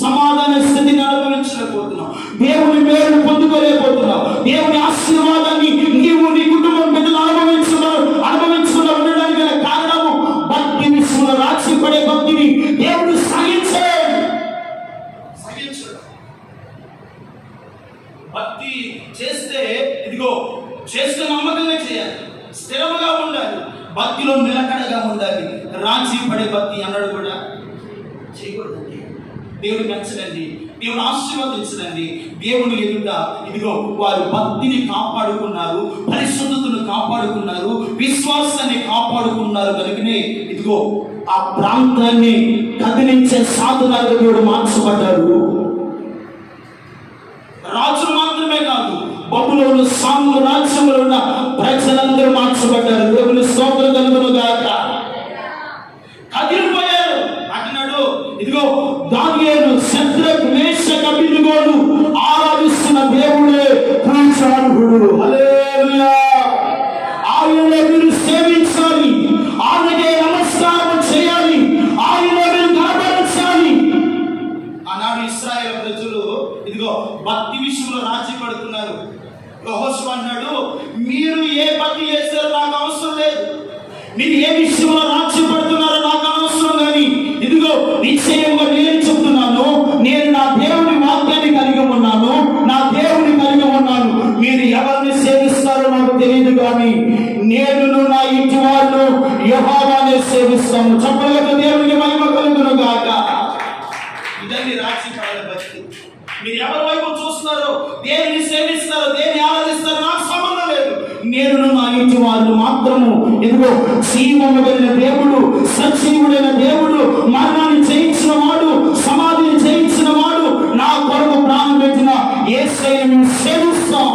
సమాధాన స్థితిని అనుభవించలేకపోతున్నావు, దేవుని మేలును పొందుకోలేకపోతున్నావు. దేవుని ఆశీర్వాదాన్ని నీవు నీ కుటుంబం బిడ్డలు అనుభవించుకున్న ఉండడానికి కారణము భక్తి విషయంలో రాజీ పడే భక్తిని దేవుడు సహించడు. భక్తి చేస్తే చేస్తే నమ్మకంగా చేయాలి, స్థిరముగా ఉండాలి, భక్తిలో నిలకడగా ఉండాలి. రాజీ పడే భక్తి అన్నాడు కూడా చేయకూడదండి. దేవుడు మెచ్చడండి, దేవుడు ఆశీర్వదించడండి. దేవుని ఎదుట వారు భక్తిని కాపాడుకున్నారు, పరిశుద్ధతను కాపాడుకున్నారు, విశ్వాసాన్ని కాపాడుకున్నారు కనుకనే ఆ ప్రాంతాన్ని కదిలించే సాధనాలుగా దేవుడు మార్చబడ్డారు. రాజులు మాత్రమే కాదు, బబులోను సామ్రాజ్యంలో ఉన్న ప్రజలందరూ మార్చబడ్డారు. దేవుని స్తోత్రం కలుగునుగాక. కదిలిపోయారు. అంటున్నాడు దానియేలు, షద్రక్, మేషక్, అబేద్నెగోను ఆరాధిస్తున్న దేవుడే పూజార్హుడు. హల్లెలూయా. ఆయననే మీరు సేవించాలి, ఆయనకే నమస్కారం చేయాలి, ఆయన మీరు గణపరచాలి. ఆనాడు ఇశ్రాయేలు ప్రజలు భక్తి విషయంలో రాజీ పడుతున్నారు. యెహోషువ అన్నాడు, మీరు ఏ భక్తి చేస్తారో నాకు అవసరం లేదు, మీరు ఏ విషయంలో రాజీ పడుతున్నారో నాకు అనవసరం. కానీ నిశ్చయంగా నేను చెప్తున్నాను, నేను నా దేవుని వాక్యాన్ని కలిగి ఉన్నాను, నా దేవుని కలిగి ఉన్నాను. మీరు ఎవరిని సేవిస్తారో నాకు తెలియదు. తెలియదు కానీ నేను నా ఇంటి వాళ్ళు యెహోవానే సేవిస్తాము. చెప్పగలరు దేవునికి మహిమ కలుగును గాక. ఇదండి రాజీ పడాల భక్తి. మీరు ఎవరి వైపు చూస్తున్నారో, దేనిని సేవిస్తారో, దేన్ని ఆరాధిస్తారో నాకు సంబంధం లేదు. నేను నా ఇంటి వాళ్ళు మాత్రము ఇదిగో జీవము కలిగిన దేవుడు, సజీవుడైన దేవుడు, మరణాన్ని జయించిన వాడు, సమాధిని జయించిన వాడు, నా కొరకు ప్రాణం పెట్టిన యేసయ్యను మేము సేవిస్తాం.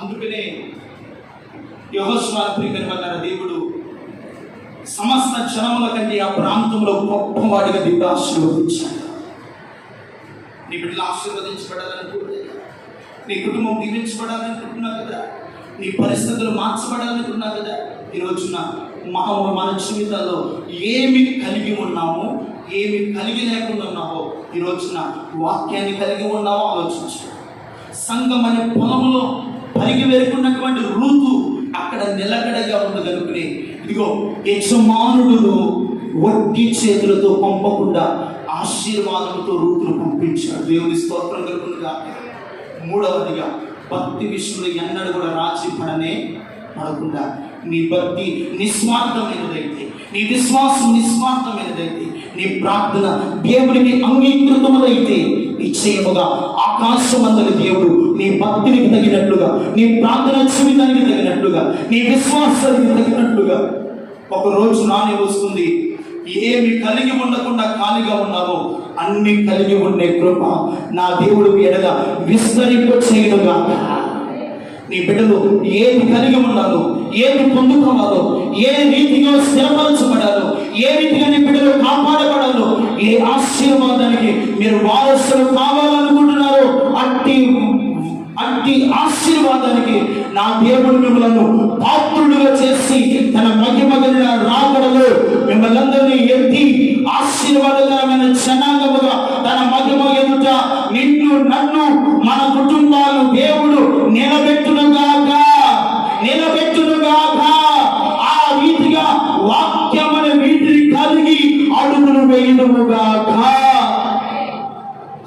అందుకనే యెహోషువ ప్రియమైన దేవుడు సమస్త జనముల కంటే ఆ ప్రాంతంలో గొప్పవాడిగా దేవుడు ఆశీర్వదించాడు. నీ బిడ్డలు ఆశీర్వదించబడాలనుకుంటున్నా, నీ కుటుంబం దీవించబడాలనుకుంటున్నా కదా, నీ పరిస్థితులు మార్చబడాలనుకుంటున్నా కదా. ఈరోజున మన జీవితాల్లో ఏమి కలిగి ఉన్నామో, ఏమి కలిగి లేకుండా ఉన్నావో ఈరోజున వాక్యాన్ని కలిగి ఉన్నావో ఆలోచించు. సంఘం అనే పొలంలో పరిగి వేరుకున్నటువంటి రూతు అక్కడ నిలకడగా ఉండగలుగునే ఇదిగో యజమానుడు వడ్డీ చేతులతో పంపకుండా ఆశీర్వాదంతో రూతును పంపించాడు. దేవుని స్తోత్రం కలుగునుగా. మూడవదిగా భక్తి విషయంలో ఎన్నడూ కూడా రాజీ పడకుండా నీ భక్తి నిస్వార్థమైనదైతే, నీ విశ్వాసం నిస్వార్థమైనదైతే, నీ ప్రార్థన దేవుడికి అంగీకృతమైతే నిశ్చయముగా ఆకాశమందలి దేవుడు నీ భక్తికి తగినట్లుగా, నీ ప్రార్థన జీవితానికి తగినట్లుగా, నీ విశ్వాసానికి తగినట్లుగా ఒక రోజు నానే వస్తుంది. ఏమి కలిగి ఉండకుండా ఖాళీగా ఉన్నావో అన్ని కలిగి ఉండే కృప నా దేవుడు ఎడల విస్తరింప చేయనుగా. నీ బిడ్డలు ఏది కలిగి ఉండాలో, ఏది పొందుకోవాలో, ఏ రీతిగా స్థిరపరచబడాలో, ఏ రీతిగా నీ బిడ్డలు కాపాడబడాలో, ఏ ఆశీర్వాదానికి మీరు వారసులు కావాలనుకుంటున్నారో అట్టి ఆశీర్వాదానికి నా దేవుడు మిమ్మల్ని పాత్రులుగా చేసి తన మహిమ కలిగిన రాకడలో మిమ్మల్ని అందరినీ ఎత్తి ఆశీర్వాదకరమైన జనాంగముగా తన మహిమ ఎదుట నిన్ను నన్ను మన కుటుంబాలు దేవుడు నిలబెట్టునుగాక. ఆ రీతిగా వాక్యమనే వీటిని కలిగి అడుగులు వేయునుగాక.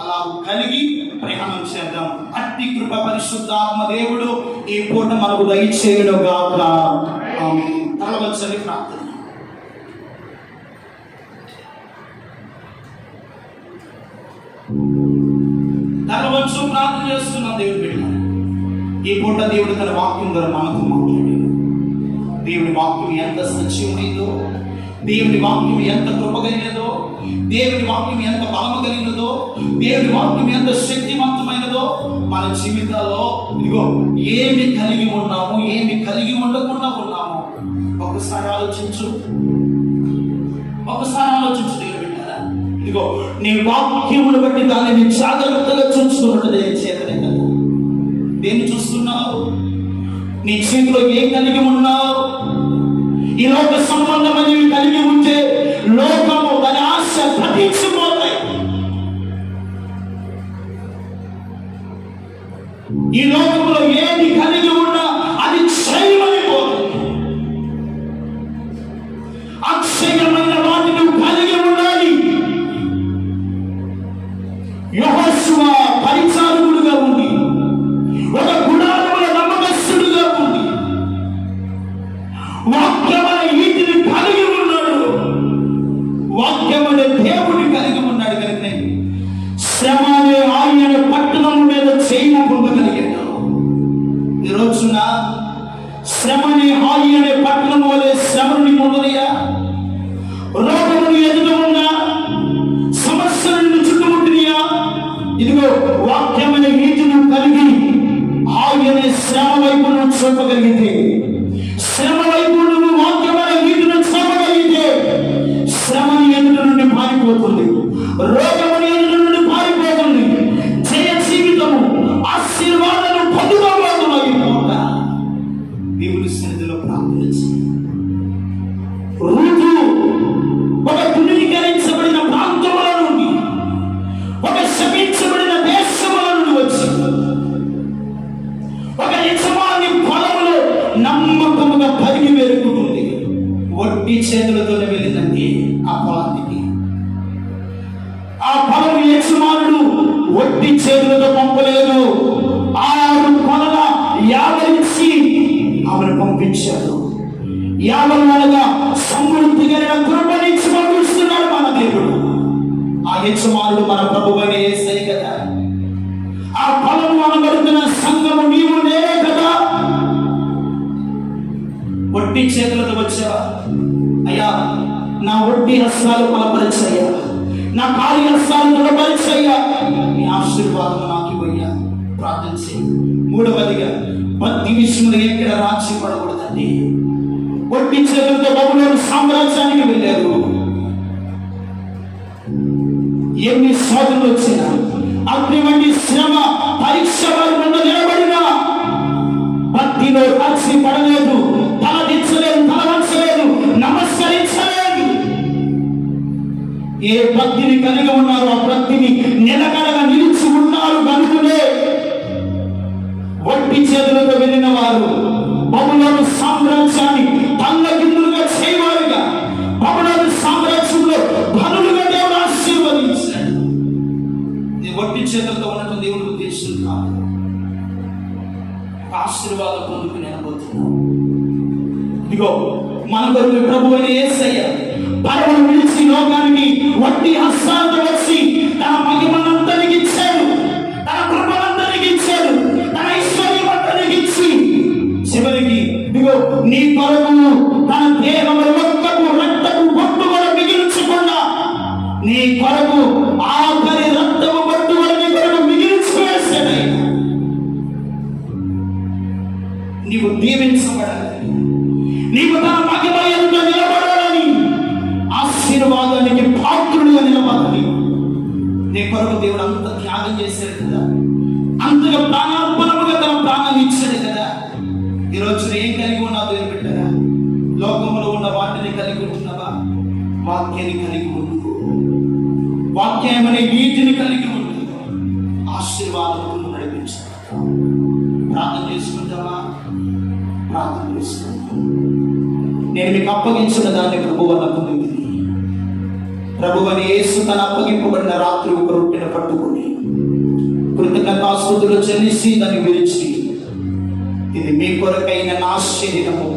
అలా కలిగి ప్రయాణం చేద్దాం. అట్టి కృప పరిశుద్ధాత్మ దేవుడు ఈ పూట మనకు దయచేయునుగాక. తలవంచని ప్రార్థన. తలవంచు ప్రార్థన చేస్తున్నాం. దేవుడు బిడ్డ ఈ పూట దేవుడు తన వాక్యం ద్వారా మనకు మాట్లాడాడు. దేవుని వాక్యం ఎంత సత్యమైందో, దేవుని వాక్యం ఎంత కృప కలిగినదో, దేవుని వాక్యం ఎంత బలము కలిగినదో, దేవుని వాక్యం ఎంత శక్తివంతమైనదో మన జీవితాల్లో ఇదిగో ఏమి కలిగి ఉన్నాము, ఏమి కలిగి ఉండకుండా ఉన్నాము ఒకసారి ఆలోచించు. దేవుని బిడ్డలారా, ఇదిగో నీ వాక్యమును బట్టి దానిని జాగ్రత్తగా చూసుకున్నట్టు చేతనే కదా. దేన్ని చూస్తున్నావు? నీ చేతిలో ఏం కలిగి ఉన్నావు? ఈ లోక సంబంధమైనవి కలిగి ఉంటే లోకము దాని ఆశ గతించిపోతాయి. ఈ లోకంలో ఏది కలిగి ఉన్నా అది క్షయమైపోతుంది. అక్షయమైన వాటిని కలిగి ఉండాలి. యెహోషువ పరిచారకుడుగా ఉంది, ఒక గుడారముల నమ్మకస్తుడుగా ఉంది, వాక్యమనే వీటిని కలిగి ఉన్నాడు, వాక్యమనే దేవుడిని కలిగి ఉన్నాడు. కనుక శ్రమ అనే ఆయన పట్టణం మీద చేయము పొందగలిగాడు. ఈ రోజున శ్రమని హాయి అనే పట్టణం వలె శ్రమని పొందనయ్యా. రోగములు ఎదుట ఉన్నా, సమస్యలను చుట్టుముట్టినయా, ఇదిగో వాక్యమనే వీటిని కలిగి హాయి అనే శ్రమ వైపు నువ్వు చూపగలిగితే, శ్రమ వైపు నువ్వు వాక్యమనే వీటిని చూపగలిగితే శ్రమని ఎదుట నుండి పారిపోతుంది, రోగమని ఎదుట నుండి పారిపోతుంది, జయ జీవితము ఆశీర్వాదాలు పొందుకోబోతున్నాయి. దేవుని సన్నిధిలో ప్రార్థించి రూతు ఒక ధృవీకరించబడిన ప్రాంతముల నుండి, ఒక శపించబడిన దేశముల నుండి వచ్చి ఒక యజమాని పొలములో నమ్మకముగా పరిగి వేరుకుంటుంది. వడ్డీ చేతులతోనే వెళ్ళిందండి ఆ పొలానికి. ఆ పొలం యజమానుడు వడ్డీ చేతులతో పంపలేదు. సంఘము నీవు నేనే కదా. ఒట్టి చేతులతో వచ్చావా? అయ్యా, నా ఒట్టి హస్తాలు బలపరిచయ్యా, నా ఖాళీ హస్తాలు బలపరిచయ్యా, నీ ఆశీర్వాదం నాకు ఇవ్వయ్యా. ప్రార్థన చేయి. మూడవదిగా, భక్తి విషయంలో ఎక్కడ రాజీ పడకూడదండి. ఒట్టి చేతులతో బబులోను సామ్రాజ్యానికి వెళ్ళారు. ఎన్ని శోధనలు వచ్చినా, అగ్ని వంటి శ్రమ పరీక్ష వారి ముందు నిలబడినా భక్తిలో రాజీ పడలేదు, తలదించలేదు, తలవంచలేదు, నమస్కరించలేదు. ఏ భక్తిని కలిగి ఉన్నారో ఆ భక్తిని నిలకడగా నిలిచి ఉన్నారు కనుకనే ఒట్టి చేతులతో వెళ్ళిన వారు బబులోను సామ్రాజ్యాన్ని తల్లకిందులుగా చేయవారుగా, బబులోను సామ్రాజ్యంలో ధనులుగా దేవుడు ఆశీర్వదించాడు. ఒట్టి చేతులతో ఉన్నట్టు దేవుడు ఉద్దేశం కాదు. ఆశీర్వాదం పొందుకుని అనుకుంటున్నాం. ఇదిగో మన కొరకు ప్రభు అయిన యేసయ్య పరమను విడిచి లోకానికి వట్టి హస్తాలతో వచ్చి తన మహిమనంతరికి ఇచ్చాడు, తన కృపనంతరికి ఇచ్చాడు, తన ఐశ్వర్యమంతరికి ఇచ్చి చివరికి ఇదిగో నీ కొరకు తన దేహము రక్తపు బొట్టు కూడా మిగిల్చకుండా నీ కొరకు ఆఖరి రక్తము బొట్టు కూడా నీ కొరకు మిగిల్చి వేసాడు. నీవు దీవించబడాలి, నీవు తన మహిమ ఎంత నిలబడాలని, ఆశీర్వాదానికి పాత్రుడుగా నిలబడాలి. నీ కొరకు దేవుడు అంత త్యాగం చేశాడు కదా, అంతగా ప్రాణార్పణముగా తన ప్రాణాన్ని ఇచ్చాడు కదా. ఈరోజు ఏం కలిగి ఉన్నావు దేవుని బిడ్డరా? లోకంలో ఉన్న వాటిని కలిగి ఉంటున్నావా? వాక్యాన్ని కలిగి ఉండు, వాక్యం అనే నీతిని కలిగి ఉండు. ఆశీర్వాదం నడిపించాలి. ప్రార్థన చేసుకుంటావా? ప్రార్థన చేసుకుంటా. నేను మీకు అప్పగించిన దాన్ని ప్రభువు పొందింది. ప్రభు అని యేసు తన అప్పగింపబడిన రాత్రి ఒక రొట్టెను పట్టుకుని కృతజ్ఞతాస్తుతులు చెల్లిసి దాన్ని విరిచి, ఇది మీ కొరకైన నా శరీరము,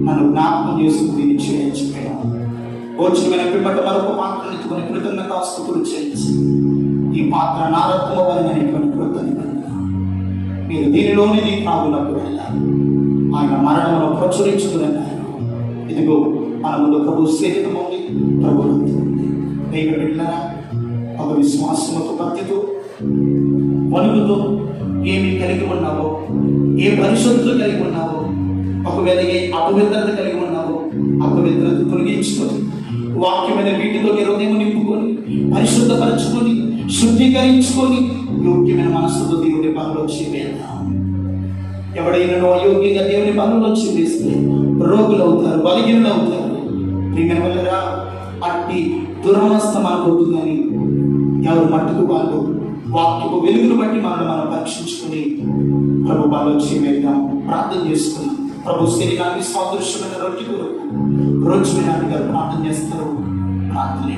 నన్ను జ్ఞాపకం చేసుకుని దీన్ని చేయించిపోయాను. భోజనమైన పిమ్మట మరొక పాత్రను ఎత్తుకుని కృతజ్ఞతాస్తుతులు చెల్లించి, ఈ పాత్ర నా రక్తము అనేటువంటి కృతజ్ఞత, మీరు దీనిలోని త్రాగులకు వెళ్ళాలి, ఆయన మరణంలో ప్రచురించుకున్నారు. ఇదిగో మన ముందు ప్రభు శరీరం ఉంది, ప్రభు దైవ బిడ్డలారా, ఒక విశ్వాసముతో భక్తితో వణుకుతో ఏమి కలిగి ఉన్నావో, ఏ పరిశుద్ధత కలిగి ఉన్నావో, ఒకవేళ ఏ అపవిత్రత కలిగి ఉన్నావో అపవిత్రత తొలగించుకొని వాక్యమైన వీటితో నీ హృదయం నింపుకొని పరిశుద్ధపరచుకొని శుద్ధీకరించుకొని యోగ్యమైన మనసుతో దేవుడి పనులు చేయాలి. ఎవడైనా అయోగ్యంగా దేవుని పనులు వేస్తే రోగులు అవుతారు, బలహీనులు అవుతారు. ప్రియమైన వాళ్ళరా, అట్టి దురవస్థ మనకు అవుతుందని ఎవరు మట్టుకు వాళ్ళు వాక్యపు వెలుగును బట్టి మనం పరీక్షించుకుని ప్రభు వాళ్ళు వేద్దాం. ప్రార్థన చేసుకున్నాం. ప్రభు శరీరాన్ని సాదృశ్యమైన రొట్టె కొరకు రోజు వినాలి గారు ప్రార్థన చేస్తారు. ప్రార్థన